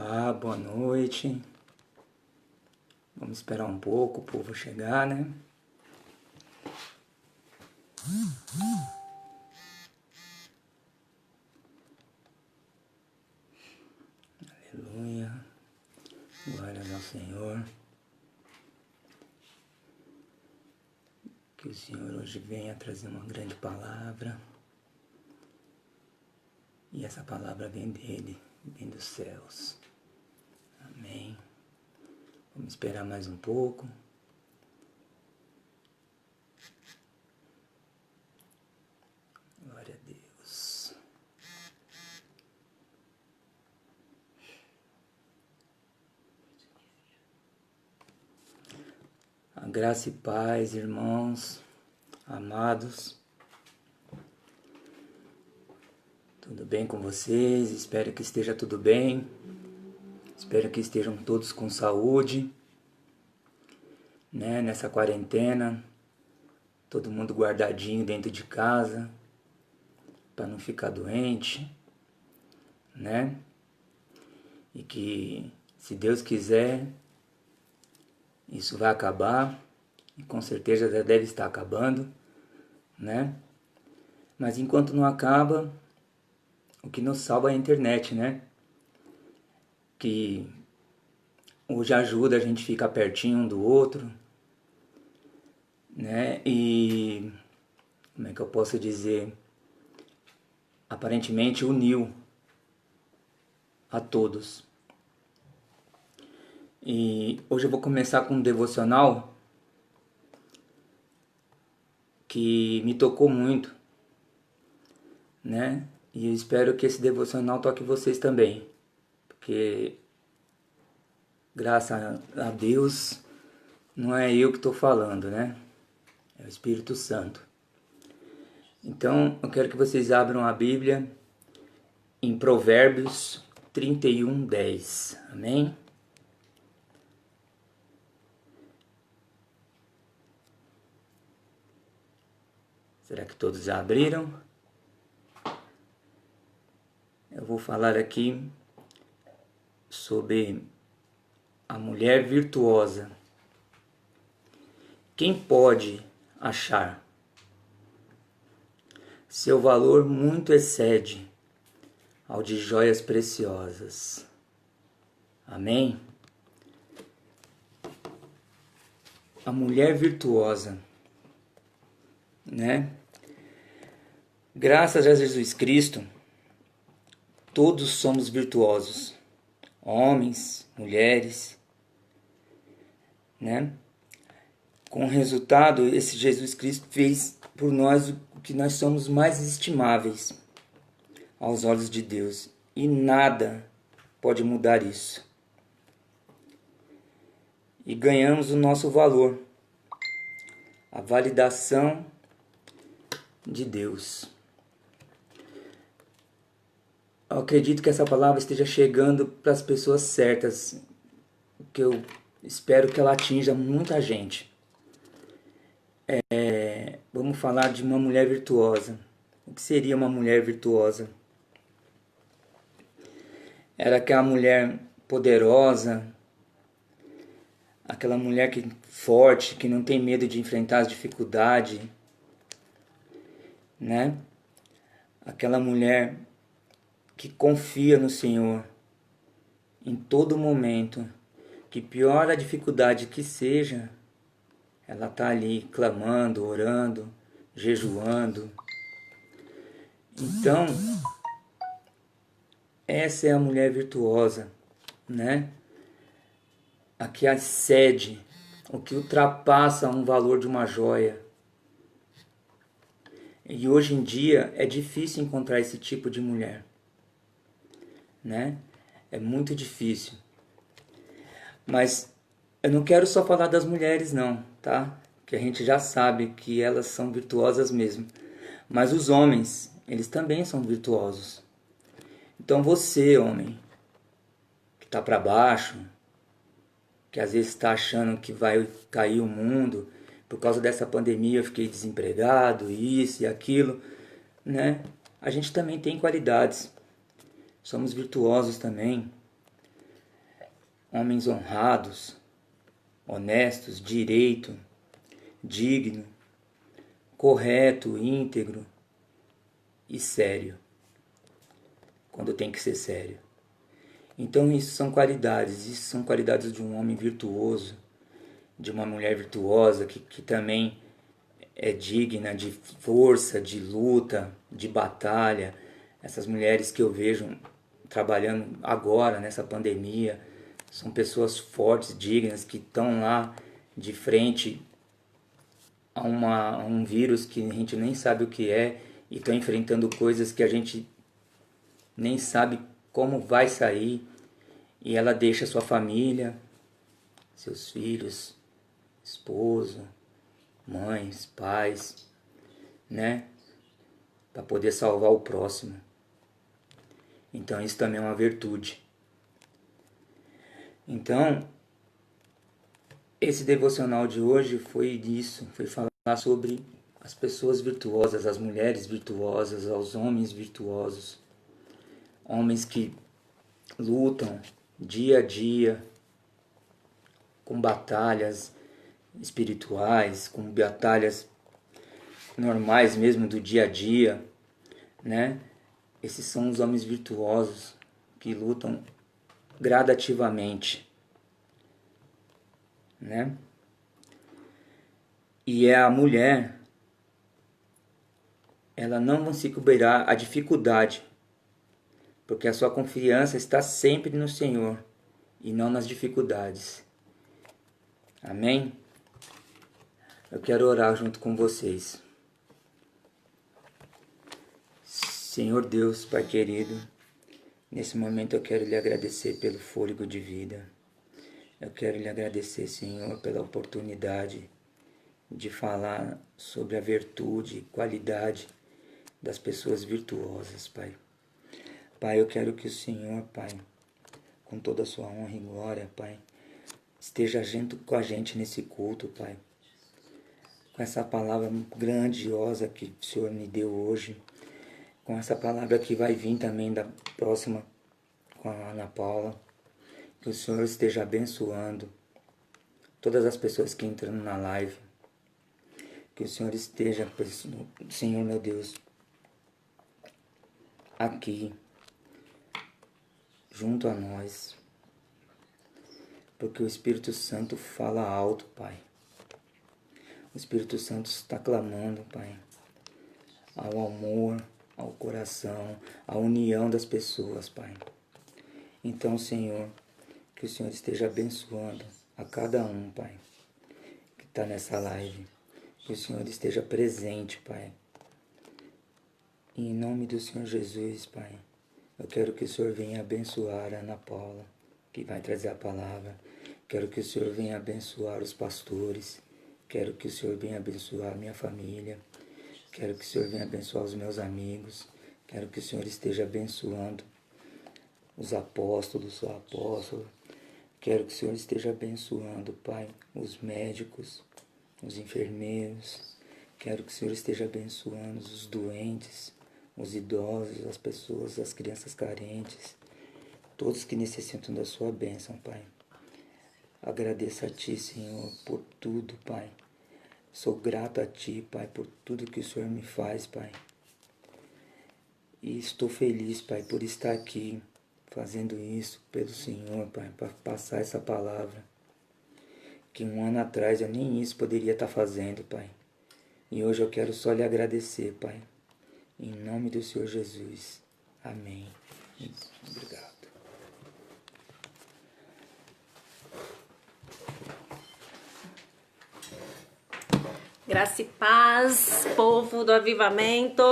Olá, boa noite. Vamos esperar um pouco o povo chegar, né? Aleluia. Glórias ao Senhor. Que o Senhor hoje venha trazer uma grande palavra. E essa palavra vem dele, vem dos céus. Amém. Vamos esperar mais um pouco. Glória a Deus. A graça e paz, irmãos, amados. Tudo bem com vocês? Espero que esteja tudo bem. Espero que estejam todos com saúde, né? Nessa quarentena, todo mundo guardadinho dentro de casa, para não ficar doente, né? E que, se Deus quiser, isso vai acabar, e com certeza já deve estar acabando, né? Mas enquanto não acaba, o que nos salva é a internet, né? Que hoje ajuda a gente ficar pertinho um do outro, né? E como é que eu posso dizer? Aparentemente uniu a todos. E hoje eu vou começar com um devocional que me tocou muito, né? E eu espero que esse devocional toque vocês também, porque graças a Deus não é eu que estou falando, né? É o Espírito Santo. Então eu quero que vocês abram a Bíblia em Provérbios 31:10. Amém? Será que todos já abriram? Eu vou falar aqui sobre a mulher virtuosa. Quem pode achar? Seu valor muito excede ao de joias preciosas. Amém? A mulher virtuosa, né? Graças a Jesus Cristo, todos somos virtuosos. Homens, mulheres, né? Com o resultado, esse Jesus Cristo fez por nós o que nós somos mais estimáveis aos olhos de Deus. E nada pode mudar isso. E ganhamos o nosso valor, a validação de Deus. Eu acredito que essa palavra esteja chegando para as pessoas certas, que eu espero que ela atinja muita gente. Vamos falar de uma mulher virtuosa. O que seria uma mulher virtuosa? Era aquela mulher poderosa, aquela mulher forte, que não tem medo de enfrentar as dificuldades, né? Aquela mulher que confia no Senhor em todo momento, que pior a dificuldade que seja, ela está ali clamando, orando, jejuando. Então, essa é a mulher virtuosa, né? A que excede, o que ultrapassa um valor de uma joia. E hoje em dia é difícil encontrar esse tipo de mulher, né? É muito difícil. Mas eu não quero só falar das mulheres não, tá? Que a gente já sabe que elas são virtuosas mesmo. Mas os homens, eles também são virtuosos. Então você, homem, que tá para baixo, que às vezes está achando que vai cair o mundo, por causa dessa pandemia eu fiquei desempregado, isso e aquilo, né? A gente também tem qualidades, somos virtuosos também, homens honrados, honestos, direito, digno, correto, íntegro e sério, quando tem que ser sério. Então isso são qualidades de um homem virtuoso, de uma mulher virtuosa que também é digna de força, de luta, de batalha. Essas mulheres que eu vejo trabalhando agora nessa pandemia são pessoas fortes, dignas, que estão lá de frente a um vírus que a gente nem sabe o que é e estão enfrentando coisas que a gente nem sabe como vai sair, e ela deixa sua família, seus filhos, esposo, mães, pais, né, para poder salvar o próximo. Então isso também é uma virtude. Então, esse devocional de hoje foi isso, foi falar sobre as pessoas virtuosas, as mulheres virtuosas, os homens virtuosos, homens que lutam dia a dia com batalhas espirituais, com batalhas normais mesmo do dia a dia, né? Esses são os homens virtuosos que lutam gradativamente, né? E é a mulher, ela não vai se cobrar a dificuldade, porque a sua confiança está sempre no Senhor e não nas dificuldades. Amém? Eu quero orar junto com vocês. Senhor Deus, Pai querido, nesse momento eu quero lhe agradecer pelo fôlego de vida. Eu quero lhe agradecer, Senhor, pela oportunidade de falar sobre a virtude e qualidade das pessoas virtuosas, Pai. Pai, eu quero que o Senhor, Pai, com toda a sua honra e glória, Pai, esteja junto com a gente nesse culto, Pai. Com essa palavra grandiosa que o Senhor me deu hoje, com essa palavra que vai vir também da próxima com a Ana Paula, que o Senhor esteja abençoando todas as pessoas que entram na live, que o Senhor esteja, Senhor meu Deus, aqui, junto a nós, porque o Espírito Santo fala alto, Pai. O Espírito Santo está clamando, Pai, ao amor, ao coração, à união das pessoas, Pai. Então, Senhor, que o Senhor esteja abençoando a cada um, Pai, que está nessa live. Que o Senhor esteja presente, Pai. E em nome do Senhor Jesus, Pai, eu quero que o Senhor venha abençoar a Ana Paula, que vai trazer a palavra. Quero que o Senhor venha abençoar os pastores. Quero que o Senhor venha abençoar a minha família. Quero que o Senhor venha abençoar os meus amigos. Quero que o Senhor esteja abençoando os apóstolos, o apóstolo. Quero que o Senhor esteja abençoando, Pai, os médicos, os enfermeiros. Quero que o Senhor esteja abençoando os doentes, os idosos, as pessoas, as crianças carentes, todos que necessitam da sua bênção, Pai. Agradeço a Ti, Senhor, por tudo, Pai. Sou grato a Ti, Pai, por tudo que o Senhor me faz, Pai. E estou feliz, Pai, por estar aqui fazendo isso pelo Senhor, Pai, para passar essa palavra. Que um ano atrás eu nem isso poderia estar fazendo, Pai. E hoje eu quero só lhe agradecer, Pai. Em nome do Senhor Jesus. Amém. Obrigado. Graça e paz, povo do avivamento.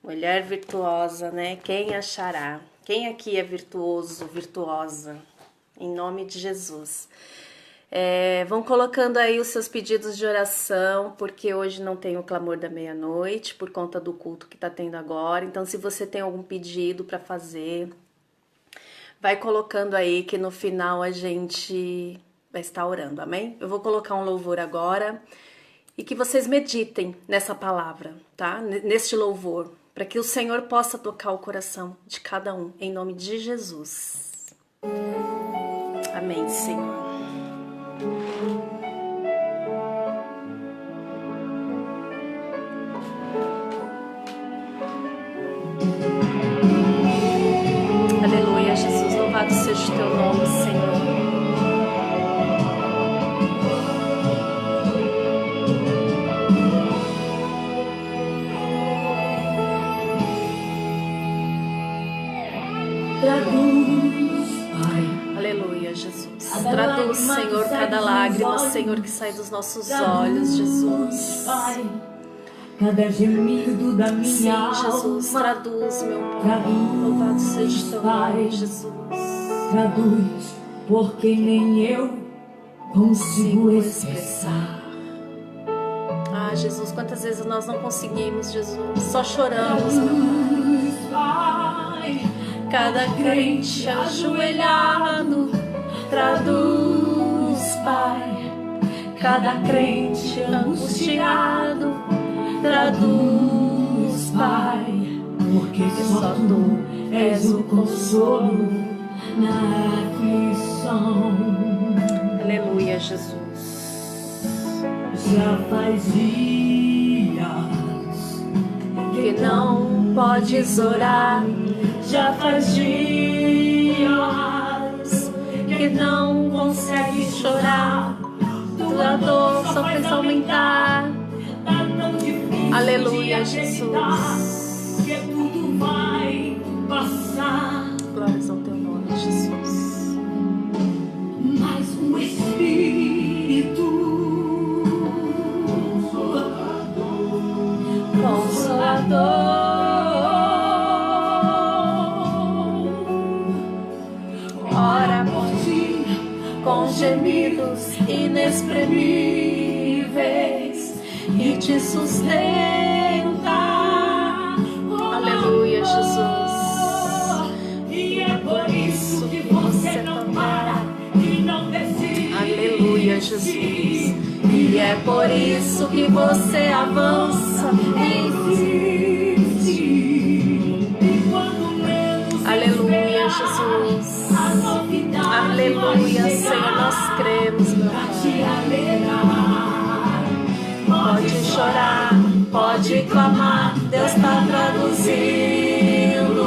Mulher virtuosa, né? Quem achará? Quem aqui é virtuoso, virtuosa? Em nome de Jesus. Vão colocando aí os seus pedidos de oração, porque hoje não tem o clamor da meia-noite, por conta do culto que tá tendo agora. Então, se você tem algum pedido para fazer, vai colocando aí que no final a gente vai estar orando, amém? Eu vou colocar um louvor agora e que vocês meditem nessa palavra, tá? Neste louvor, para que o Senhor possa tocar o coração de cada um, em nome de Jesus. Amém, Senhor. Aleluia, Jesus, louvado seja o teu nome, Senhor. Aleluia, Jesus. Traduz, Senhor, cada lágrima, Senhor, que sai dos nossos olhos, Jesus. Cada gemido da minha Sim, alma. Jesus, traduz, meu Pai. Louvado seja o teu nome, Jesus. Traduz, porque nem eu consigo expressar. Ah, Jesus, quantas vezes nós não conseguimos, Jesus. Só choramos, meu Pai. Cada crente ajoelhado, traduz, Pai. Cada crente angustiado, traduz, Pai. Porque só tu és o consolo na aflição. Aleluia, Jesus. Já faz dias Que não podes orar, já faz dias que não consegue chorar. Tua dor só fez aumentar. tá tão difícil. Aleluia, de acreditar Jesus. que tudo vai passar. Glórias ao teu nome, Jesus. Mas o Espírito Consolador, ora por ti com gemidos inexprimíveis e te sustenta. Aleluia, Jesus. e é por isso que você não para e não desiste. Aleluia, Jesus. E é por isso que você avança e Insiste. E quando menos aleluia, esperar, Jesus. a novidade Aleluia, vai Senhor, chegar nós cremos, meu pra Pai. te alegrar. Pode chorar, pode clamar, Deus está traduzindo.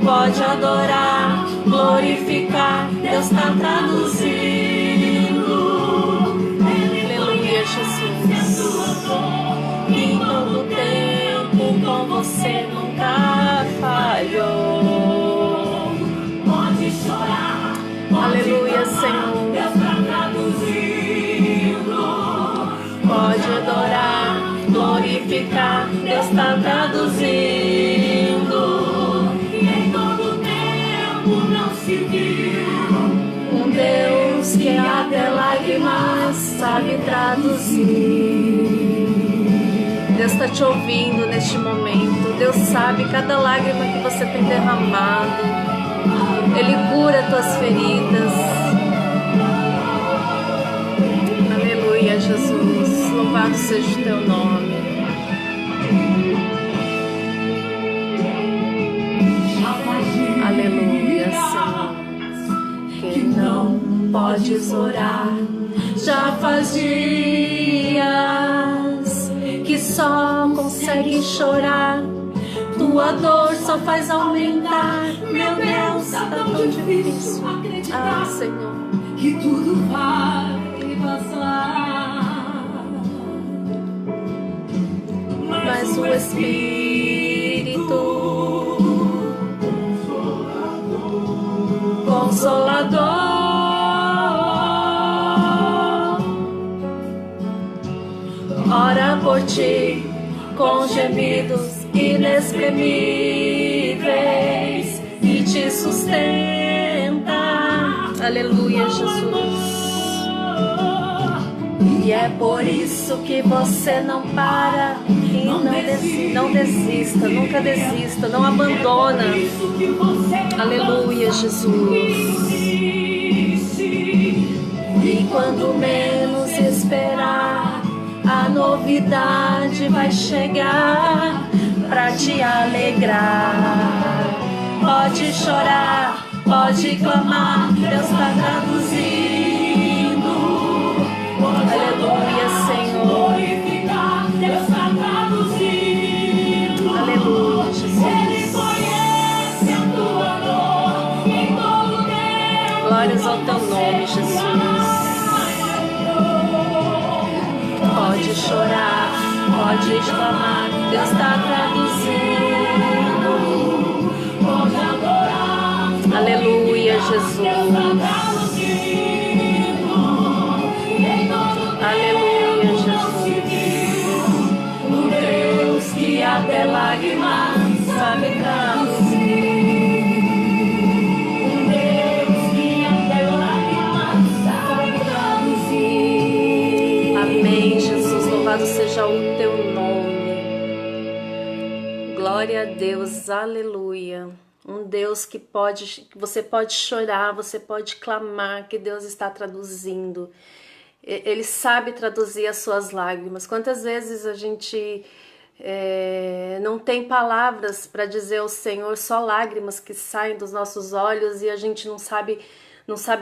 Pode adorar, glorificar, Deus está traduzindo. Aleluia, Jesus. Em todo tempo com você nunca falhou. Pode chorar, pode Aleluia, clamar, Senhor. Deus tá traduzindo. Pode adorar, glorificar, Deus está traduzindo. E em todo tempo não se viu Um Deus que até lágrimas sabe traduzir. Deus está te ouvindo neste momento. Deus sabe cada lágrima que você tem derramado. Ele cura tuas feridas. Aleluia, Jesus. Louvado seja o teu nome. já faz dias Aleluia, Senhor. Que não podes orar. Já faz dias que só consegue chorar. Tua dor só faz aumentar. Meu Deus, tá tão difícil. Ah, Senhor. que tudo vai passar. Mas o Espírito Consolador ora por ti com gemidos inexprimíveis e te sustenta. Aleluia, Jesus. E é por isso que você não para e não desista, nunca desista, não abandona. Aleluia, Jesus. E quando menos esperar, a novidade vai chegar pra te alegrar. Pode chorar, Pode clamar, Deus está traduzindo. Aleluia, Senhor. Glorificar, Deus está traduzindo. Aleluia, Jesus. Ele conhece a tua dor em todo tempo. Glórias ao teu nome, Jesus. Pode chorar, pode exclamar, Deus está traduzindo. Pode adorar, Aleluia, Deus está Jesus. traduzindo. Em todo Aleluia, Jesus. o Deus que até lágrimas Sabe traduzir. Deus que até lágrimas sabe traduzir. Amém, Jesus. Louvado seja o teu nome. Glória a Deus. Aleluia. Um Deus que você pode chorar, você pode clamar, que Deus está traduzindo. Ele sabe traduzir as suas lágrimas. Quantas vezes a gente não tem palavras para dizer ao Senhor, só lágrimas que saem dos nossos olhos e a gente não sabe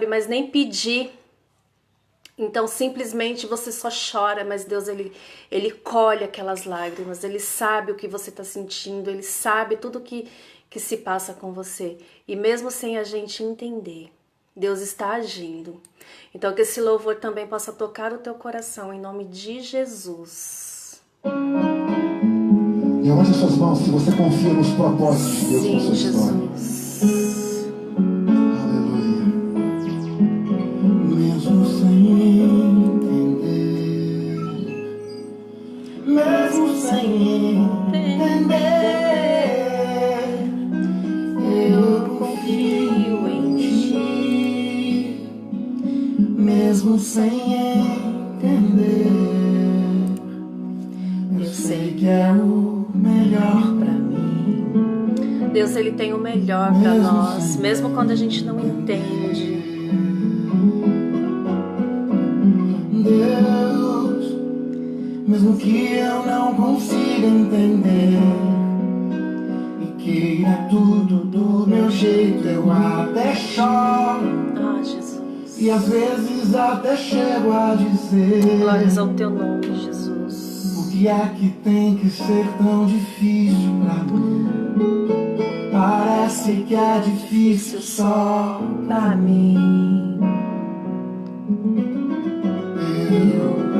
mais nem pedir. Então simplesmente você só chora, mas Deus ele colhe aquelas lágrimas, Ele sabe o que você está sentindo, Ele sabe tudo que se passa com você. E mesmo sem a gente entender, Deus está agindo. Então que esse louvor também possa tocar o teu coração, em nome de Jesus. Levante as suas mãos se você confia nos propósitos de Deus na Sim, sua história. Jesus. Aleluia. Mesmo sem entender, mesmo sem entender, eu confio em ti. Mesmo sem entender, eu sei que é o melhor pra mim. Deus, Ele tem o melhor para nós, mesmo quando a gente não entende. Deus, mesmo que eu não consiga entender e queira tudo do meu jeito, eu até choro Ah, Jesus. e às vezes até chego a dizer: Glórias ao teu nome, Jesus. o que é que tem que ser tão difícil pra mim? Parece que é difícil só pra mim.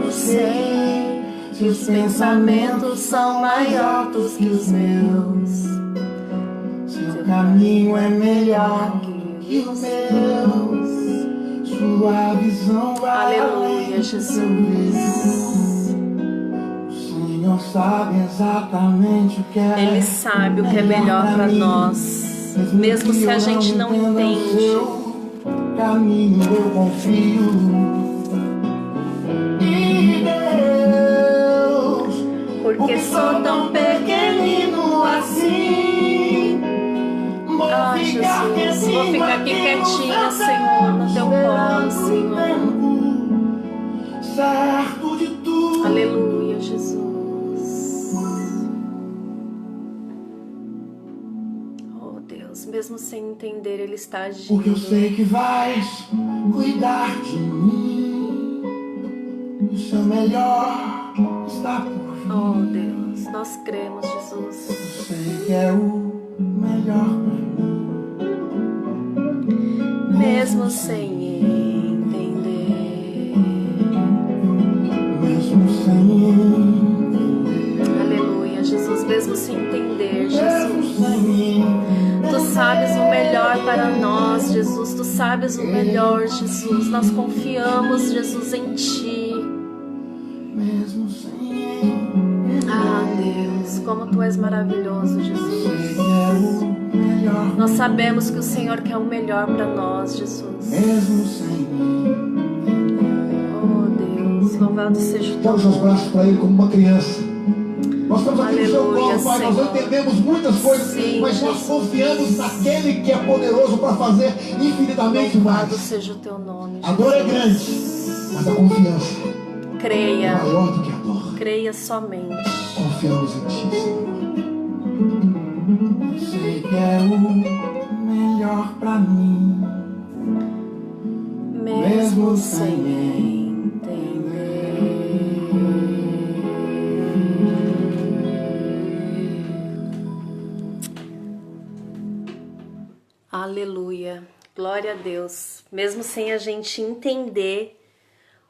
Eu sei que os pensamentos são maiores que os meus. Seu caminho é melhor que os meus. Sua visão vai Aleluia, além do Jesus. que eu vejo. O Senhor sabe exatamente o que é. Ele sabe o que é melhor para nós, mesmo se a gente não entende. Caminho eu confio. E Deus, Porque sou tão pequenino assim. Ah, Jesus, vou ficar aqui quietinha, Senhor, no teu colo, Senhor. Certo de tudo. Aleluia, Jesus. Oh, Deus, mesmo sem entender, Ele está agindo. Porque eu sei que vais cuidar de mim. O seu melhor está por vir. Oh, Deus, nós cremos, Jesus. Eu sei que é o melhor pra mim. Mesmo sem entender. Mesmo sem entender. Aleluia, Jesus, mesmo sem entender, Mesmo Jesus. sem Tu sabes o melhor para nós, Jesus. Tu sabes o melhor, Jesus. Nós confiamos, Jesus, em Ti. Mesmo sem entender. Ah, Deus, como Tu és maravilhoso, Sei Jesus. que é o melhor. Nós sabemos que o Senhor quer o melhor para nós, Jesus. Mesmo sem entender. Oh, Deus, louvado seja o Dá Teu os seus nome. braços para Ele como uma criança. Nós estamos aqui no seu Aleluia, colo, Pai. Nós Senhor. entendemos muitas coisas, Sim, mas nós Jesus. confiamos naquele que é poderoso para fazer infinitamente Louvado mais. seja o Teu nome, A dor é grande, Jesus. mas a confiança é Creia, maior do que a dor. creia somente. Confiamos em Ti, Senhor. Eu sei que é o melhor para mim. Aleluia. Glória a Deus. Mesmo sem a gente entender,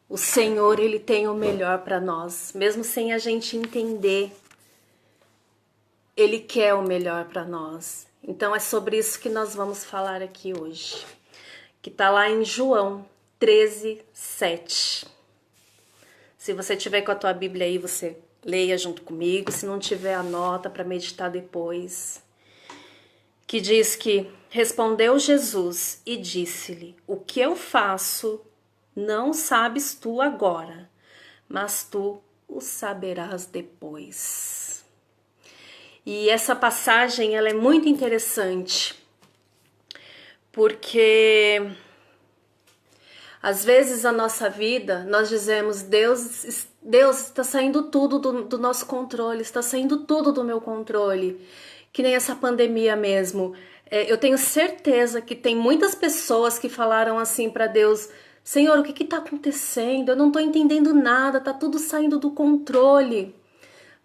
o Senhor, Ele tem o melhor para nós. Mesmo sem a gente entender, Ele quer o melhor para nós. Então é sobre isso que nós vamos falar aqui hoje. Que está lá em João 13:7. Se você tiver com a tua Bíblia aí, você leia junto comigo. Se não tiver, anota para meditar depois. Que diz que respondeu Jesus e disse-lhe: o que eu faço não sabes tu agora, mas tu o saberás depois. E essa passagem ela é muito interessante, porque às vezes a nossa vida, nós dizemos, Deus está saindo tudo do nosso controle, está saindo tudo do meu controle. Que nem essa pandemia mesmo. Eu tenho certeza que tem muitas pessoas que falaram assim para Deus: Senhor, o que está acontecendo? Eu não estou entendendo nada, está tudo saindo do controle.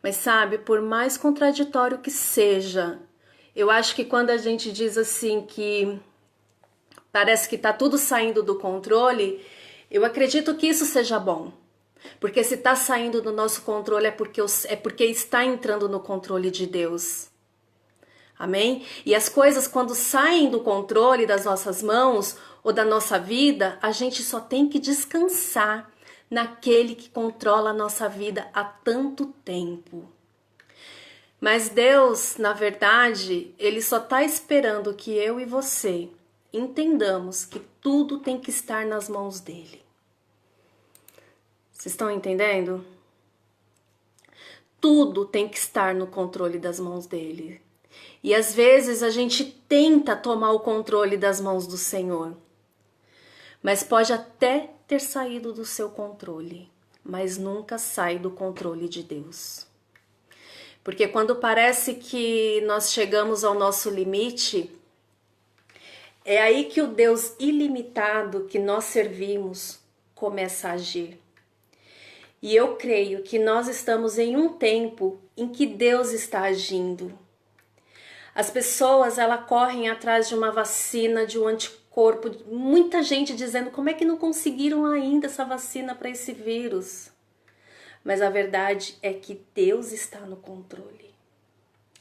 Mas sabe, por mais contraditório que seja, eu acho que quando a gente diz assim que parece que está tudo saindo do controle, eu acredito que isso seja bom. Porque se está saindo do nosso controle é porque está entrando no controle de Deus. Amém? E as coisas quando saem do controle das nossas mãos ou da nossa vida, a gente só tem que descansar naquele que controla a nossa vida há tanto tempo. Mas Deus, na verdade, Ele só está esperando que eu e você entendamos que tudo tem que estar nas mãos dEle. Vocês estão entendendo? Tudo tem que estar no controle das mãos dEle. E às vezes a gente tenta tomar o controle das mãos do Senhor, mas pode até ter saído do seu controle, mas nunca sai do controle de Deus. Porque quando parece que nós chegamos ao nosso limite, é aí que o Deus ilimitado que nós servimos começa a agir. E eu creio que nós estamos em um tempo em que Deus está agindo. As pessoas, elas correm atrás de uma vacina, de um anticorpo, muita gente dizendo como é que não conseguiram ainda essa vacina para esse vírus. Mas a verdade é que Deus está no controle.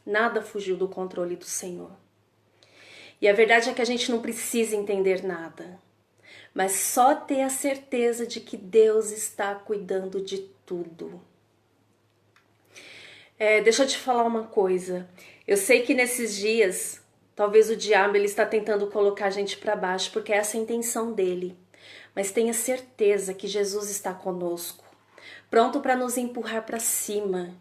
Nada fugiu do controle do Senhor. E a verdade é que a gente não precisa entender nada, mas só ter a certeza de que Deus está cuidando de tudo. Deixa eu te falar uma coisa. Eu sei que nesses dias, talvez o diabo ele está tentando colocar a gente para baixo, porque essa é a intenção dele. Mas tenha certeza que Jesus está conosco, pronto para nos empurrar para cima.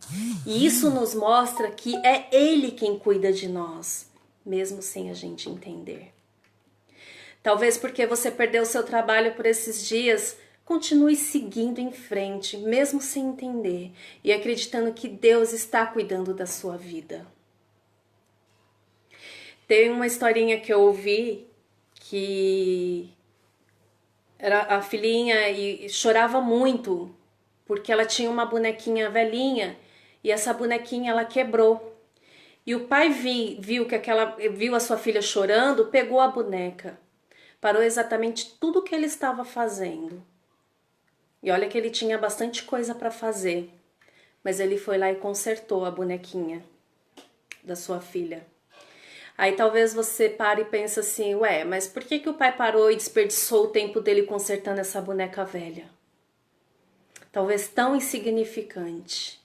E isso nos mostra que é Ele quem cuida de nós, mesmo sem a gente entender. Talvez porque você perdeu seu trabalho por esses dias, continue seguindo em frente, mesmo sem entender, e acreditando que Deus está cuidando da sua vida. Tem uma historinha que eu ouvi que era a filhinha e chorava muito porque ela tinha uma bonequinha velhinha e essa bonequinha ela quebrou. E o pai viu a sua filha chorando, pegou a boneca, parou exatamente tudo o que ele estava fazendo. E olha que ele tinha bastante coisa para fazer, mas ele foi lá e consertou a bonequinha da sua filha. Aí talvez você pare e pense assim, mas por que o pai parou e desperdiçou o tempo dele consertando essa boneca velha? Talvez tão insignificante.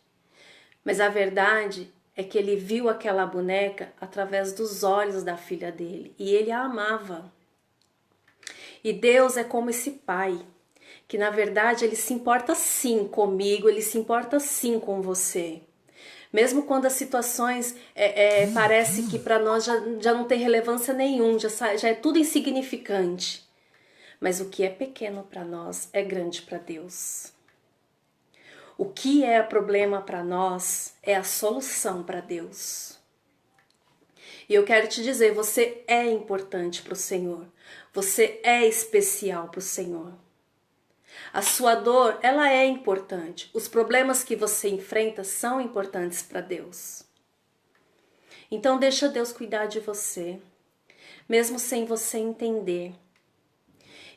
Mas a verdade é que ele viu aquela boneca através dos olhos da filha dele e ele a amava. E Deus é como esse pai, que na verdade ele se importa sim comigo, ele se importa sim com você. Mesmo quando as situações parece que para nós já não tem relevância nenhuma, já é tudo insignificante. Mas o que é pequeno para nós é grande para Deus. O que é problema para nós é a solução para Deus. E eu quero te dizer, você é importante para o Senhor. Você é especial para o Senhor. A sua dor, ela é importante. Os problemas que você enfrenta são importantes para Deus. Então deixa Deus cuidar de você. mesmo sem você entender.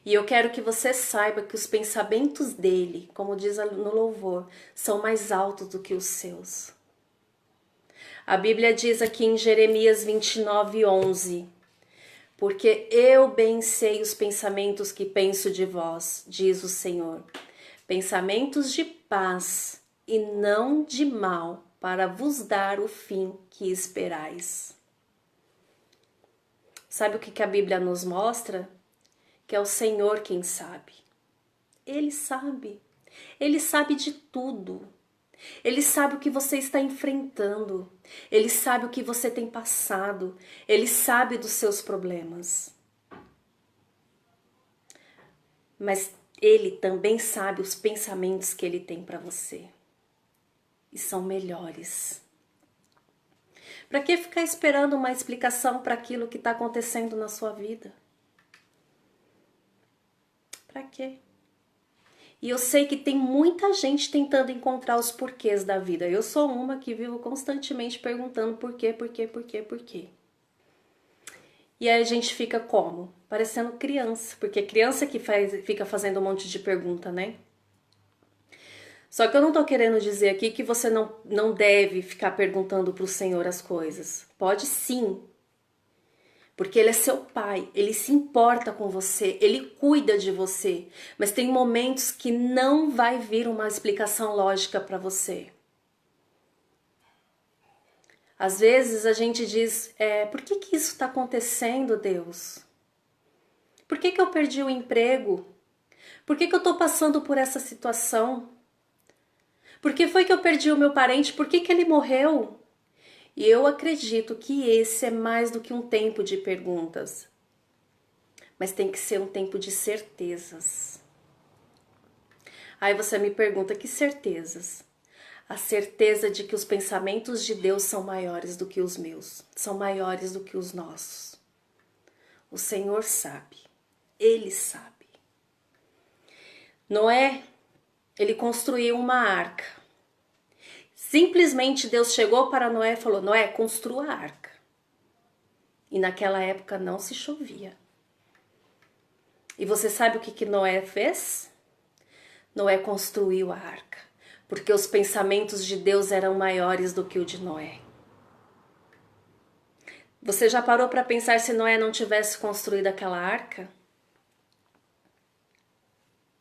E eu quero que você saiba que os pensamentos dele, como diz no louvor, são mais altos do que os seus. A Bíblia diz aqui em Jeremias 29:11, porque eu bem sei os pensamentos que penso de vós, diz o Senhor, pensamentos de paz e não de mal, para vos dar o fim que esperais. Sabe o que a Bíblia nos mostra? Que é o Senhor quem sabe. Ele sabe. Ele sabe de tudo. Ele sabe o que você está enfrentando. Ele sabe o que você tem passado. Ele sabe dos seus problemas. Mas ele também sabe os pensamentos que ele tem para você. E são melhores. Para que ficar esperando uma explicação para aquilo que está acontecendo na sua vida? Para quê? E eu sei que tem muita gente tentando encontrar os porquês da vida. Eu sou uma que vivo constantemente perguntando por quê. E aí a gente fica como? Parecendo criança, porque criança que fica fazendo um monte de pergunta, né? Só que eu não tô querendo dizer aqui que você não deve ficar perguntando pro Senhor as coisas. Pode sim. Porque Ele é seu pai, Ele se importa com você, Ele cuida de você. Mas tem momentos que não vai vir uma explicação lógica para você. Às vezes a gente diz, por que isso está acontecendo, Deus? Por que eu perdi o emprego? Por que eu estou passando por essa situação? Por que foi que eu perdi o meu parente? Por que ele morreu? E eu acredito que esse é mais do que um tempo de perguntas. Mas tem que ser um tempo de certezas. Aí você me pergunta, que certezas? A certeza de que os pensamentos de Deus são maiores do que os meus. São maiores do que os nossos. O Senhor sabe. Ele sabe. Noé, ele construiu uma arca. Simplesmente Deus chegou para Noé e falou, Noé, construa a arca. E naquela época não se chovia. E você sabe o que Noé fez? Noé construiu a arca, porque os pensamentos de Deus eram maiores do que o de Noé. Você já parou para pensar se Noé não tivesse construído aquela arca?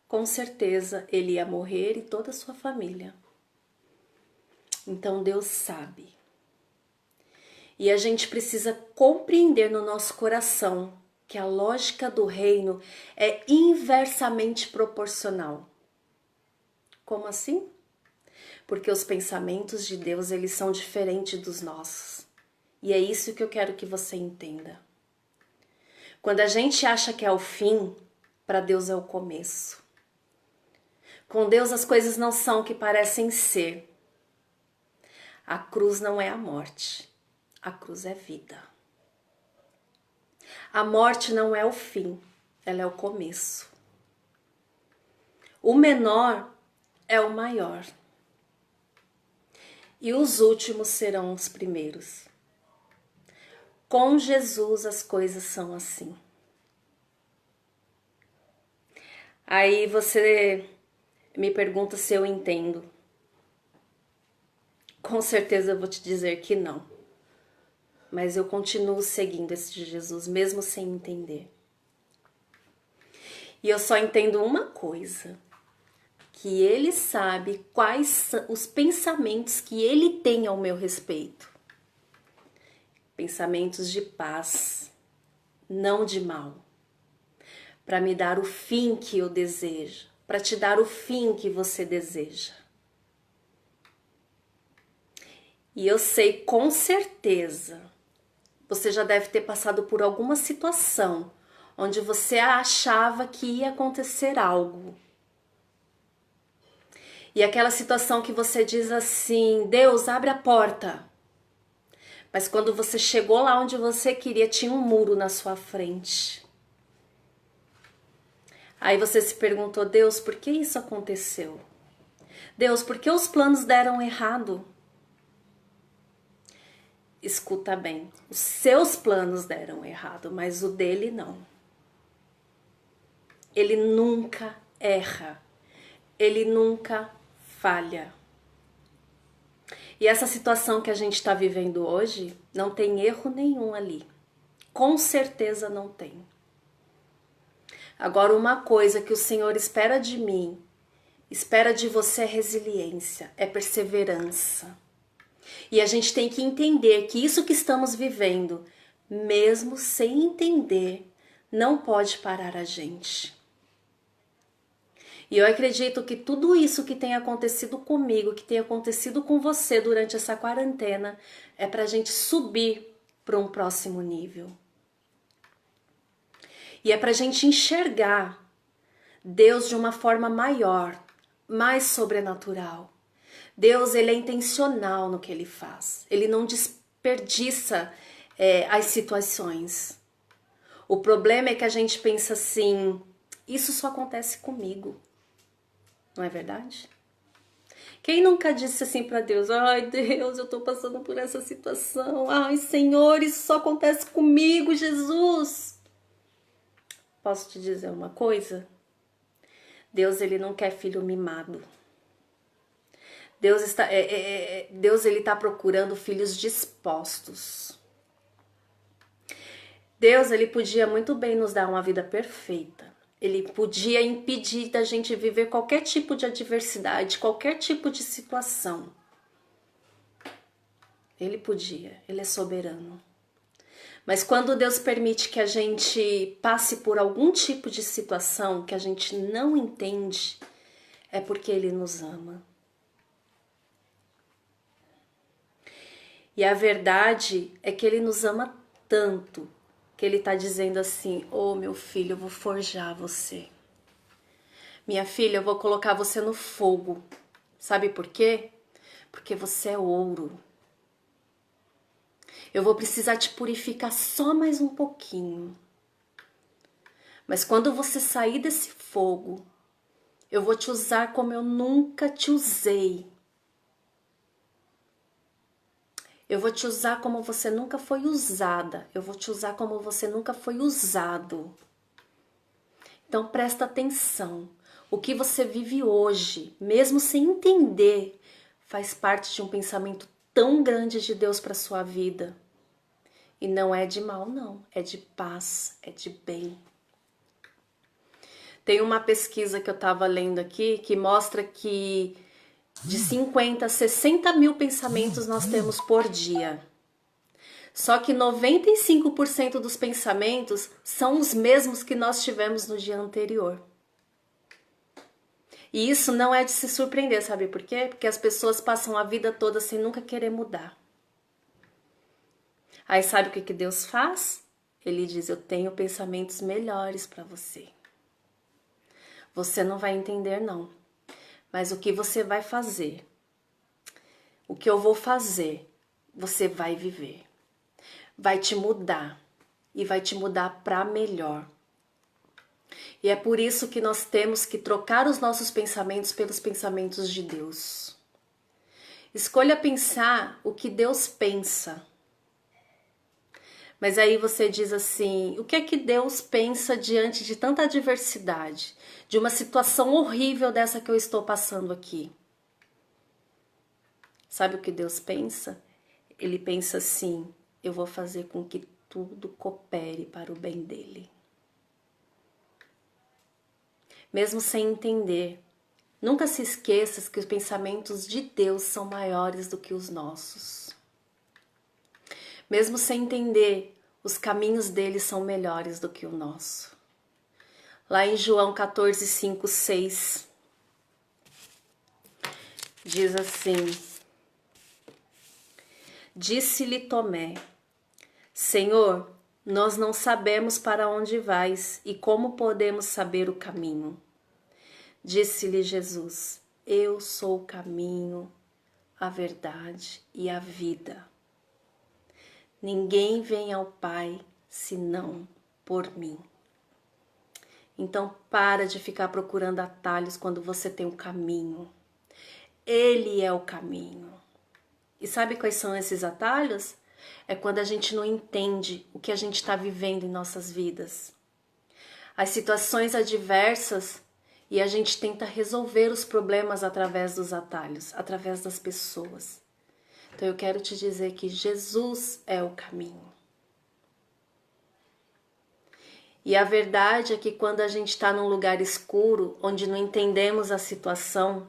Com certeza ele ia morrer e toda a sua família. Então Deus sabe. E a gente precisa compreender no nosso coração que a lógica do reino é inversamente proporcional. Como assim? Porque os pensamentos de Deus, eles são diferentes dos nossos. E é isso que eu quero que você entenda. Quando a gente acha que é o fim, para Deus é o começo. Com Deus as coisas não são o que parecem ser. A cruz não é a morte, a cruz é vida. A morte não é o fim, ela é o começo. O menor é o maior. E os últimos serão os primeiros. Com Jesus as coisas são assim. Aí você me pergunta se eu entendo. Com certeza eu vou te dizer que não. Mas eu continuo seguindo esse Jesus, mesmo sem entender. E eu só entendo uma coisa. Que Ele sabe quais são os pensamentos que Ele tem ao meu respeito. Pensamentos de paz, não de mal. Para me dar o fim que eu desejo. Para te dar o fim que você deseja. E eu sei com certeza, você já deve ter passado por alguma situação onde você achava que ia acontecer algo. E aquela situação que você diz assim, Deus, abre a porta. Mas quando você chegou lá onde você queria, tinha um muro na sua frente. Aí você se perguntou, Deus, por que isso aconteceu? Deus, por que os planos deram errado? escuta bem, os seus planos deram errado, mas o dele não. Ele nunca erra, ele nunca falha. E essa situação que a gente está vivendo hoje, não tem erro nenhum ali. Com certeza não tem. Agora, uma coisa que o Senhor espera de mim, espera de você é resiliência, é perseverança. E a gente tem que entender que isso que estamos vivendo, mesmo sem entender, não pode parar a gente. E eu acredito que tudo isso que tem acontecido comigo, que tem acontecido com você durante essa quarentena, é para a gente subir para um próximo nível. E é para a gente enxergar Deus de uma forma maior, mais sobrenatural. Deus, ele é intencional no que ele faz. Ele não desperdiça as situações. O problema é que a gente pensa assim, isso só acontece comigo. Não é verdade? Quem nunca disse assim para Deus, ai Deus, eu tô passando por essa situação. Ai Senhor, isso só acontece comigo, Jesus. Posso te dizer uma coisa? Deus, ele não quer filho mimado. Deus ele tá procurando filhos dispostos. Deus, ele podia muito bem nos dar uma vida perfeita. Ele podia impedir da gente viver qualquer tipo de adversidade, qualquer tipo de situação. Ele podia, ele é soberano. Mas quando Deus permite que a gente passe por algum tipo de situação que a gente não entende, é porque ele nos ama. E a verdade é que ele nos ama tanto que ele está dizendo assim, ô meu filho, eu vou forjar você. Minha filha, eu vou colocar você no fogo. Sabe por quê? Porque você é ouro. Eu vou precisar te purificar só mais um pouquinho. Mas quando você sair desse fogo, eu vou te usar como eu nunca te usei. Eu vou te usar como você nunca foi usada. Eu vou te usar como você nunca foi usado. Então presta atenção. O que você vive hoje, mesmo sem entender, faz parte de um pensamento tão grande de Deus para sua vida. E não é de mal, não. É de paz, é de bem. Tem uma pesquisa que eu estava lendo aqui que mostra que de 50 a 60 mil pensamentos nós temos por dia. Só que 95% dos pensamentos são os mesmos que nós tivemos no dia anterior. E isso não é de se surpreender, sabe por quê? Porque as pessoas passam a vida toda sem nunca querer mudar. Aí sabe o que Deus faz? Ele diz, eu tenho pensamentos melhores para você. Você não vai entender, não. Mas o que você vai fazer, o que eu vou fazer, você vai viver. Vai te mudar e vai te mudar para melhor. E é por isso que nós temos que trocar os nossos pensamentos pelos pensamentos de Deus. Escolha pensar o que Deus pensa. Mas aí você diz assim, o que é que Deus pensa diante de tanta adversidade? De uma situação horrível dessa que eu estou passando aqui? Sabe o que Deus pensa? Ele pensa assim, eu vou fazer com que tudo coopere para o bem dele. Mesmo sem entender, nunca se esqueça que os pensamentos de Deus são maiores do que os nossos. Mesmo sem entender, os caminhos dele são melhores do que o nosso. Lá em João 14, 5, 6, diz assim, disse-lhe Tomé, Senhor, nós não sabemos para onde vais e como podemos saber o caminho. Disse-lhe Jesus, eu sou o caminho, a verdade e a vida. Ninguém vem ao Pai senão por mim. Então para de ficar procurando atalhos quando você tem um caminho. Ele é o caminho. E sabe quais são esses atalhos? É quando a gente não entende o que a gente está vivendo em nossas vidas. As situações adversas, e a gente tenta resolver os problemas através dos atalhos, através das pessoas. Então eu quero te dizer que Jesus é o caminho. E a verdade é que quando a gente está num lugar escuro, onde não entendemos a situação,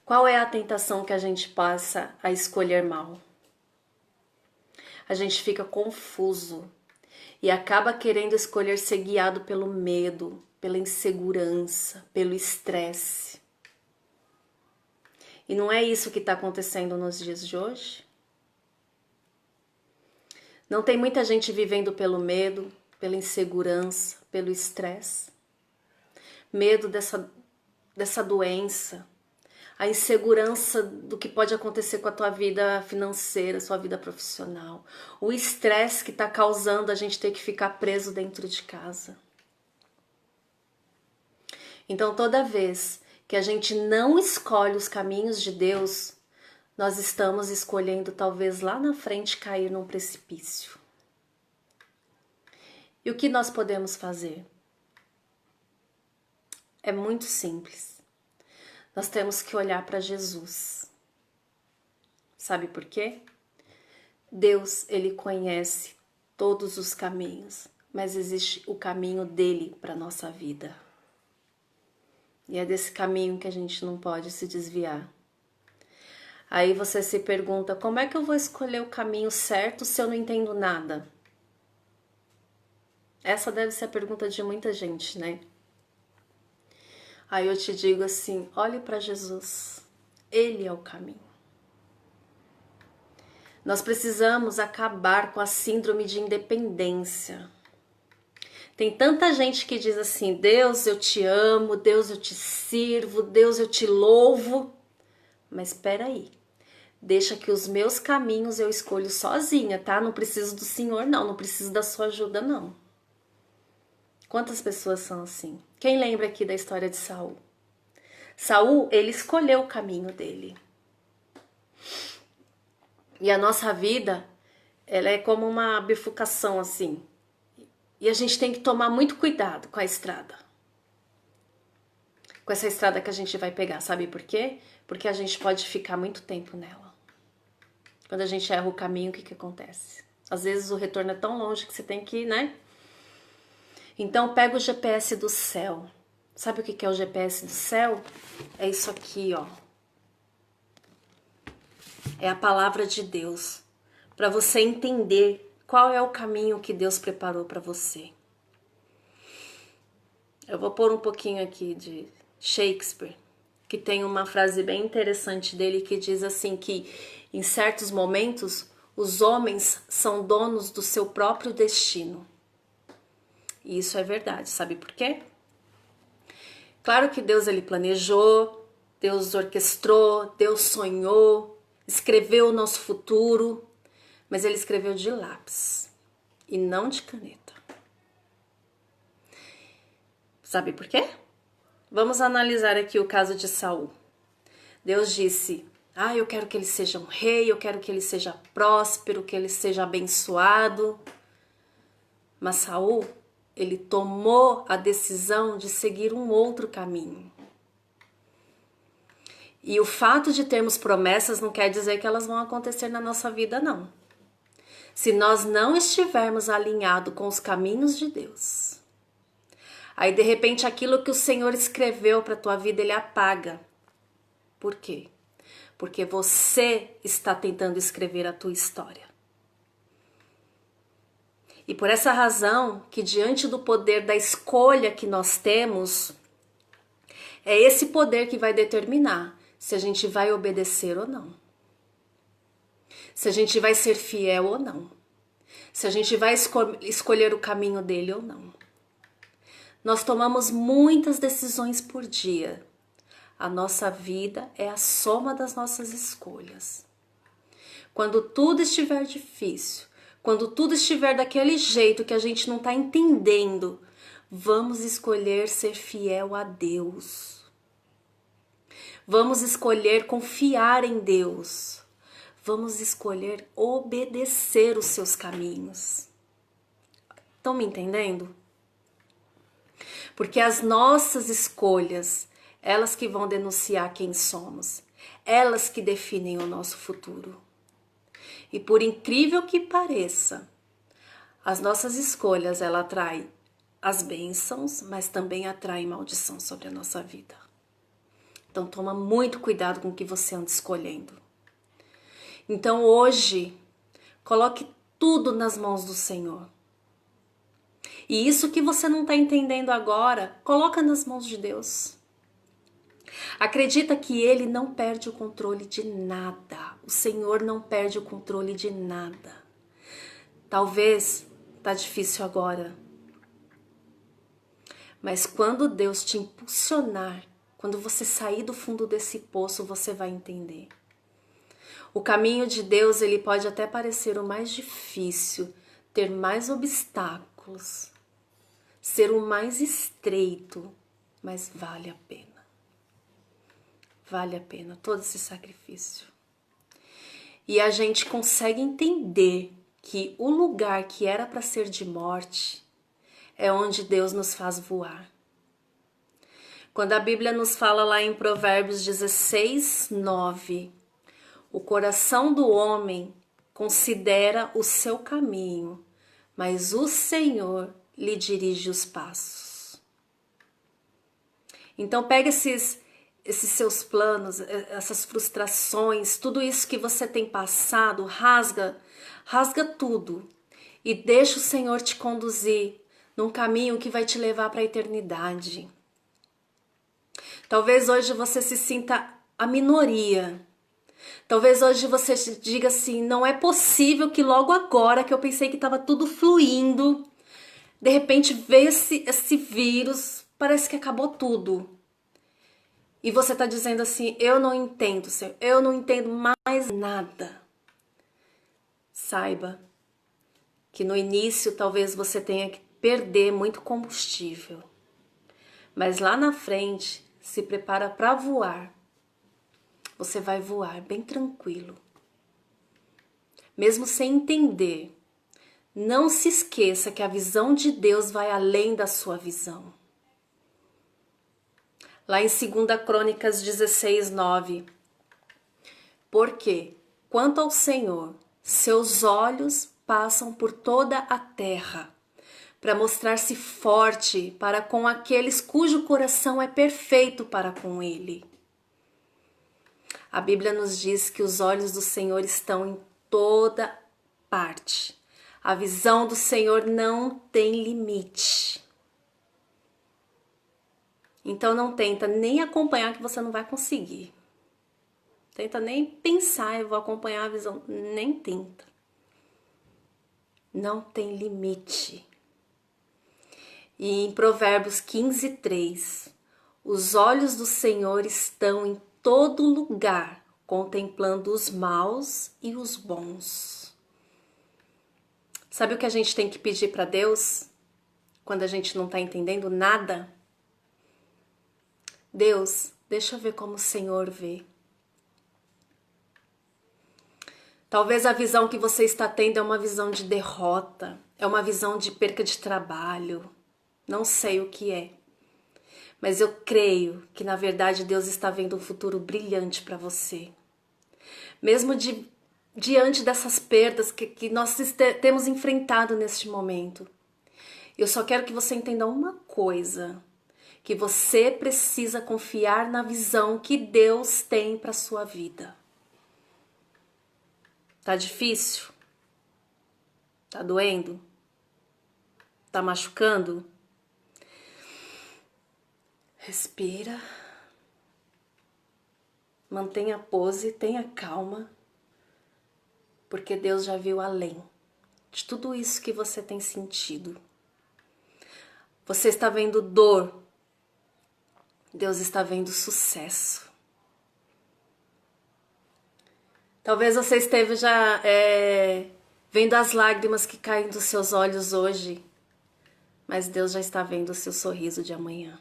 qual é a tentação que a gente passa a escolher mal? A gente fica confuso e acaba querendo escolher ser guiado pelo medo, pela insegurança, pelo estresse. E não é isso que está acontecendo nos dias de hoje? Não tem muita gente vivendo pelo medo, pela insegurança, pelo estresse? Medo dessa doença, a insegurança do que pode acontecer com a tua vida financeira, sua vida profissional, o estresse que está causando a gente ter que ficar preso dentro de casa. Então, toda vez que a gente não escolhe os caminhos de Deus, nós estamos escolhendo talvez lá na frente cair num precipício. E o que nós podemos fazer? É muito simples. Nós temos que olhar para Jesus. Sabe por quê? Deus, ele conhece todos os caminhos, mas existe o caminho dele para a nossa vida. E é desse caminho que a gente não pode se desviar. Aí você se pergunta, como é que eu vou escolher o caminho certo se eu não entendo nada? Essa deve ser a pergunta de muita gente, né? Aí eu te digo assim, olhe para Jesus. Ele é o caminho. Nós precisamos acabar com a síndrome de independência. Tem tanta gente que diz assim, Deus, eu te amo, Deus, eu te sirvo, Deus, eu te louvo. Mas espera aí, deixa que os meus caminhos eu escolho sozinha, tá? Não preciso do Senhor, não preciso da sua ajuda, não. Quantas pessoas são assim? Quem lembra aqui da história de Saul? Saul, ele escolheu o caminho dele. E a nossa vida, ela é como uma bifurcação assim. E a gente tem que tomar muito cuidado com a estrada. Com essa estrada que a gente vai pegar, sabe por quê? Porque a gente pode ficar muito tempo nela. Quando a gente erra o caminho, o que acontece? Às vezes o retorno é tão longe que você tem que, né? Então pega o GPS do céu. Sabe o que é o GPS do céu? É isso aqui, ó. É a palavra de Deus. Para você entender qual é o caminho que Deus preparou para você. Eu vou pôr um pouquinho aqui de Shakespeare, que tem uma frase bem interessante dele que diz assim que em certos momentos os homens são donos do seu próprio destino. E isso é verdade, sabe por quê? Claro que Deus ele planejou, Deus orquestrou, Deus sonhou, escreveu o nosso futuro, mas ele escreveu de lápis e não de caneta. Sabe por quê? Vamos analisar aqui o caso de Saul. Deus disse, eu quero que ele seja um rei, eu quero que ele seja próspero, que ele seja abençoado. Mas Saul, ele tomou a decisão de seguir um outro caminho. E o fato de termos promessas não quer dizer que elas vão acontecer na nossa vida, não. Se nós não estivermos alinhados com os caminhos de Deus, aí de repente aquilo que o Senhor escreveu para a tua vida, ele apaga. Por quê? Porque você está tentando escrever a tua história. E por essa razão que diante do poder da escolha que nós temos, é esse poder que vai determinar se a gente vai obedecer ou não. Se a gente vai ser fiel ou não. Se a gente vai escolher o caminho dele ou não. Nós tomamos muitas decisões por dia. A nossa vida é a soma das nossas escolhas. Quando tudo estiver difícil, quando tudo estiver daquele jeito que a gente não está entendendo, vamos escolher ser fiel a Deus. Vamos escolher confiar em Deus. vamos escolher obedecer os seus caminhos. Estão me entendendo? Porque as nossas escolhas, elas que vão denunciar quem somos, elas que definem o nosso futuro. E por incrível que pareça, as nossas escolhas, ela atrai as bênçãos, mas também atrai maldição sobre a nossa vida. Então toma muito cuidado com o que você anda escolhendo. Então hoje, coloque tudo nas mãos do Senhor. E isso que você não está entendendo agora, coloca nas mãos de Deus. Acredita que Ele não perde o controle de nada. O Senhor não perde o controle de nada. Talvez tá difícil agora. Mas quando Deus te impulsionar, quando você sair do fundo desse poço, você vai entender. O caminho de Deus, ele pode até parecer o mais difícil, ter mais obstáculos, ser o mais estreito, mas vale a pena. Vale a pena todo esse sacrifício. E a gente consegue entender que o lugar que era para ser de morte é onde Deus nos faz voar. Quando a Bíblia nos fala lá em Provérbios 16, 9, o coração do homem considera o seu caminho, mas o Senhor lhe dirige os passos. Então pega esses seus planos, essas frustrações, tudo isso que você tem passado, rasga tudo e deixa o Senhor te conduzir num caminho que vai te levar para a eternidade. Talvez hoje você se sinta a minoria. Talvez hoje você diga assim, não é possível que logo agora que eu pensei que estava tudo fluindo, de repente veio esse vírus, parece que acabou tudo. E você está dizendo assim, eu não entendo, Senhor, eu não entendo mais nada. Saiba que no início talvez você tenha que perder muito combustível. Mas lá na frente, se prepara para voar. Você vai voar bem tranquilo. Mesmo sem entender, não se esqueça que a visão de Deus vai além da sua visão. Lá em 2 Crônicas 16, 9. Porque, quanto ao Senhor, seus olhos passam por toda a terra, para mostrar-se forte para com aqueles cujo coração é perfeito para com Ele. A Bíblia nos diz que os olhos do Senhor estão em toda parte. A visão do Senhor não tem limite. Então não tenta nem acompanhar que você não vai conseguir. Tenta nem pensar, eu vou acompanhar a visão. Nem tenta. Não tem limite. E em Provérbios 15, 3, os olhos do Senhor estão em todo lugar, contemplando os maus e os bons. Sabe o que a gente tem que pedir para Deus quando a gente não está entendendo nada? Deus, deixa eu ver como o Senhor vê. Talvez a visão que você está tendo é uma visão de derrota, é uma visão de perca de trabalho, não sei o que é. Mas eu creio que na verdade Deus está vendo um futuro brilhante para você. Mesmo diante dessas perdas que nós temos enfrentado neste momento. Eu só quero que você entenda uma coisa. Que você precisa confiar na visão que Deus tem para sua vida. Tá difícil? Tá doendo? Tá machucando? Respira. Mantenha a pose, tenha calma. Porque Deus já viu além de tudo isso que você tem sentido. Você está vendo dor. Deus está vendo sucesso. Talvez você esteja já vendo as lágrimas que caem dos seus olhos hoje, mas Deus já está vendo o seu sorriso de amanhã.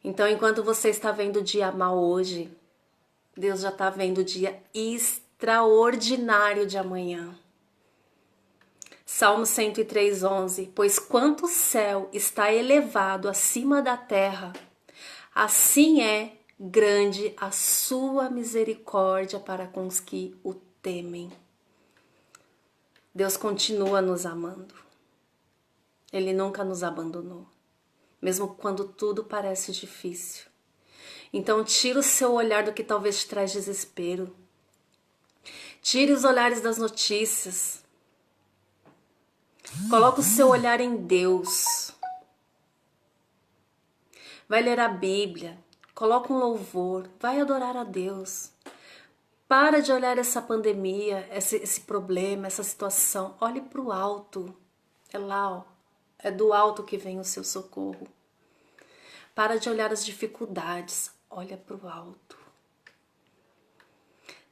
Então, enquanto você está vendo o dia mal hoje, Deus já está vendo o dia extraordinário de amanhã. Salmo 103:11. Pois quanto o céu está elevado acima da terra, assim é grande a sua misericórdia para com os que o temem. Deus continua nos amando. Ele nunca nos abandonou, mesmo quando tudo parece difícil. Então tira o seu olhar do que talvez te traz desespero. Tire os olhares das notícias. Coloca o seu olhar em Deus. Vai ler a Bíblia. Coloca um louvor. Vai adorar a Deus. Para de olhar essa pandemia, esse problema, essa situação. Olhe para o alto. É lá, ó. É do alto que vem o seu socorro. Para de olhar as dificuldades. Olha para o alto.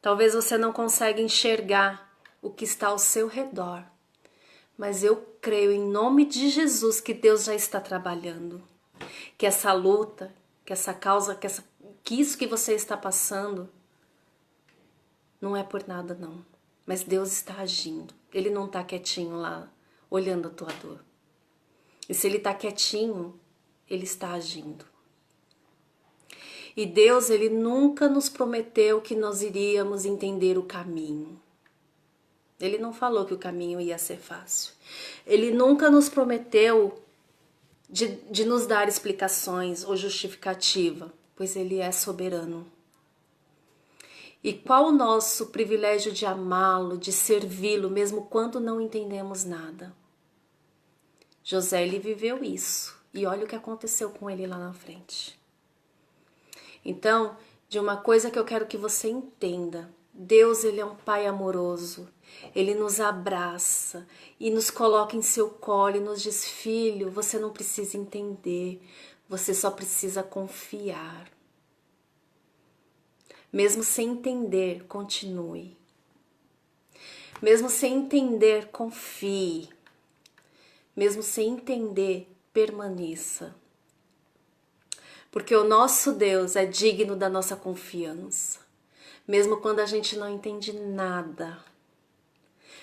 Talvez você não consiga enxergar o que está ao seu redor. Mas eu creio em nome de Jesus que Deus já está trabalhando. Que essa luta, que essa causa, que isso que você está passando não é por nada não. Mas Deus está agindo. Ele não está quietinho lá olhando a tua dor. E se Ele está quietinho, Ele está agindo. E Deus, Ele nunca nos prometeu que nós iríamos entender o caminho. Ele não falou que o caminho ia ser fácil. Ele nunca nos prometeu de nos dar explicações ou justificativa, pois Ele é soberano. E qual o nosso privilégio de amá-lo, de servi-lo, mesmo quando não entendemos nada? José, ele viveu isso. E olha o que aconteceu com ele lá na frente. Então, de uma coisa que eu quero que você entenda. Deus, Ele é um Pai amoroso. Ele nos abraça e nos coloca em seu colo e nos diz, filho, você não precisa entender, você só precisa confiar. Mesmo sem entender, continue. Mesmo sem entender, confie. Mesmo sem entender, permaneça. Porque o nosso Deus é digno da nossa confiança. Mesmo quando a gente não entende nada.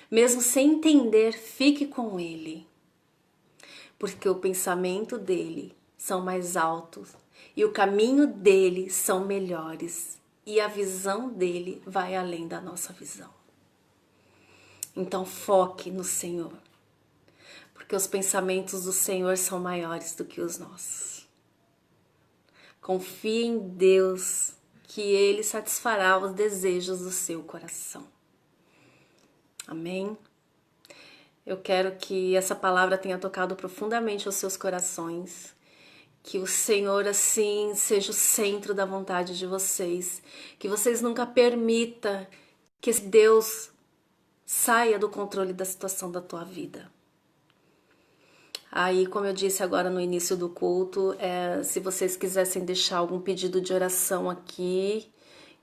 Mesmo sem entender, fique com Ele. Porque o pensamento dele são mais altos. E o caminho dele são melhores. E a visão dele vai além da nossa visão. Então foque no Senhor. Porque os pensamentos do Senhor são maiores do que os nossos. Confie em Deus, que Ele satisfará os desejos do seu coração. Amém? Eu quero que essa palavra tenha tocado profundamente os seus corações. Que o Senhor, assim, seja o centro da vontade de vocês. Que vocês nunca permitam que esse Deus saia do controle da situação da tua vida. Aí, como eu disse agora no início do culto, se vocês quisessem deixar algum pedido de oração aqui,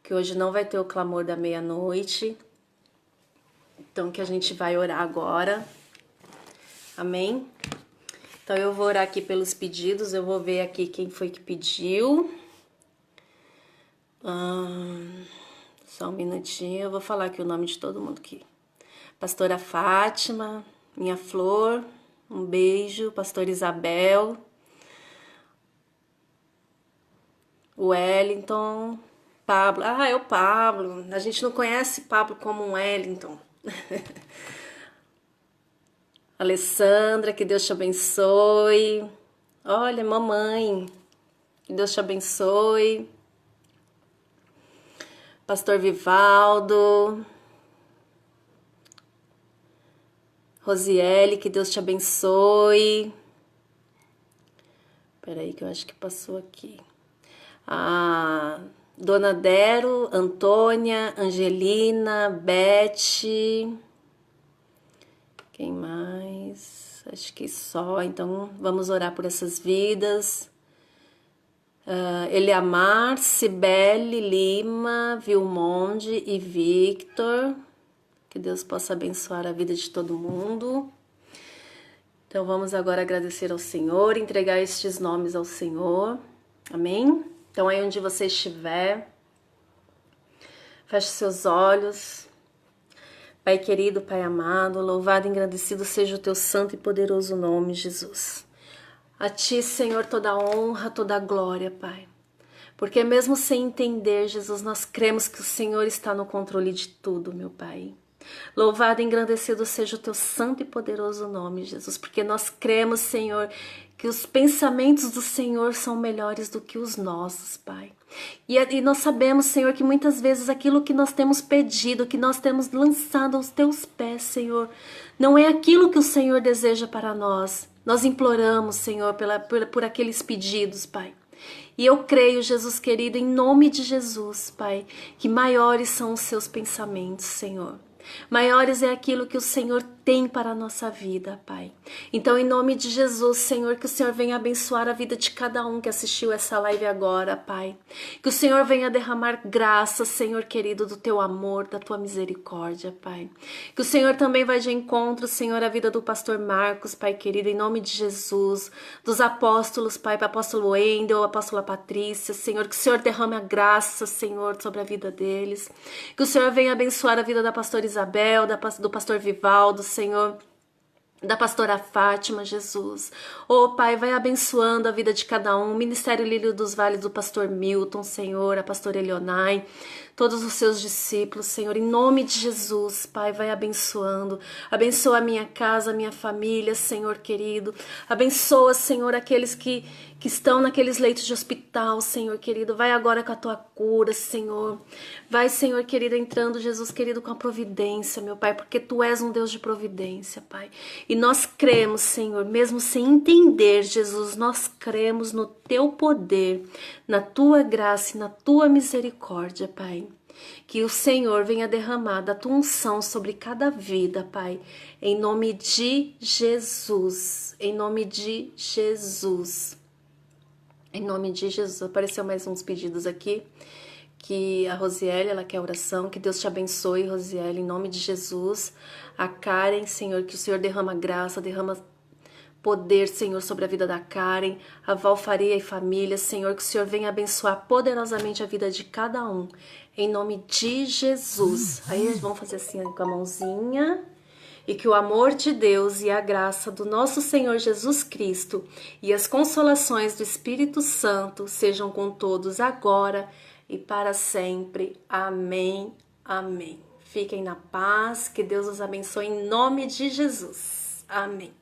que hoje não vai ter o clamor da meia-noite, então que a gente vai orar agora, amém? Então eu vou orar aqui pelos pedidos, eu vou ver aqui quem foi que pediu. Só um minutinho, eu vou falar aqui o nome de todo mundo aqui. Pastora Fátima, minha Flor... Um beijo, pastor Isabel, Wellington, Pablo. Ah, é o Pablo. A gente não conhece Pablo como um Wellington. Alessandra, que Deus te abençoe. Olha, mamãe, que Deus te abençoe. Pastor Vivaldo. Rosiele, que Deus te abençoe. Peraí que eu acho que passou aqui. Dona Dero, Antônia, Angelina, Beth. Quem mais? Acho que só. Então vamos orar por essas vidas. Eliamar, Cibele, Lima, Vilmonde e Victor. Que Deus possa abençoar a vida de todo mundo. Então vamos agora agradecer ao Senhor, entregar estes nomes ao Senhor. Amém? Então aí onde você estiver, Feche seus olhos. Pai querido, Pai amado, louvado e engrandecido seja o teu santo e poderoso nome, Jesus. A ti, Senhor, toda a honra, toda a glória, Pai. Porque mesmo sem entender, Jesus, nós cremos que o Senhor está no controle de tudo, meu Pai. Louvado e engrandecido seja o teu santo e poderoso nome, Jesus, porque nós cremos, Senhor, que os pensamentos do Senhor são melhores do que os nossos, Pai. E nós sabemos, Senhor, que muitas vezes aquilo que nós temos pedido, que nós temos lançado aos teus pés, Senhor, não é aquilo que o Senhor deseja para nós. Nós imploramos, Senhor, por aqueles pedidos, Pai. E eu creio, Jesus querido, em nome de Jesus, Pai, que maiores são os seus pensamentos, Senhor. Maiores é aquilo que o Senhor tem para a nossa vida, Pai. Então, em nome de Jesus, Senhor, que o Senhor venha abençoar a vida de cada um que assistiu essa live agora, Pai. Que o Senhor venha derramar graça, Senhor querido, do teu amor, da tua misericórdia, Pai. Que o Senhor também vai de encontro, Senhor, a vida do pastor Marcos, Pai querido, em nome de Jesus, dos apóstolos, Pai, para o apóstolo Wendel, a apóstola Patrícia, Senhor, que o Senhor derrame a graça, Senhor, sobre a vida deles. Que o Senhor venha abençoar a vida da pastora Isabel, do pastor Vivaldo, Senhor, da pastora Fátima, Jesus. Pai, vai abençoando a vida de cada um, o Ministério Lírio dos Vales do pastor Milton, Senhor, a pastora Elionai, todos os seus discípulos, Senhor, em nome de Jesus, Pai, vai abençoando. Abençoa a minha casa, a minha família, Senhor querido. Abençoa, Senhor, aqueles que estão naqueles leitos de hospital, Senhor querido. Vai agora com a tua cura, Senhor. Vai, Senhor querido, entrando, Jesus querido, com a providência, meu Pai, porque Tu és um Deus de providência, Pai. E nós cremos, Senhor, mesmo sem entender, Jesus, nós cremos no Teu poder, na Tua graça e na Tua misericórdia, Pai. Que o Senhor venha derramar da Tua unção sobre cada vida, Pai. Em nome de Jesus. Em nome de Jesus. Em nome de Jesus. Apareceu mais uns pedidos aqui. Que a Rosiele, ela quer oração. Que Deus te abençoe, Rosiele, em nome de Jesus. A Karen, Senhor, que o Senhor derrama graça, derrama poder, Senhor, sobre a vida da Karen, a Valfaria e família, Senhor, que o Senhor venha abençoar poderosamente a vida de cada um, em nome de Jesus. Aí eles vão fazer assim com a mãozinha, e que o amor de Deus e a graça do nosso Senhor Jesus Cristo e as consolações do Espírito Santo sejam com todos agora e para sempre. Amém, amém. Fiquem na paz, que Deus os abençoe em nome de Jesus. Amém.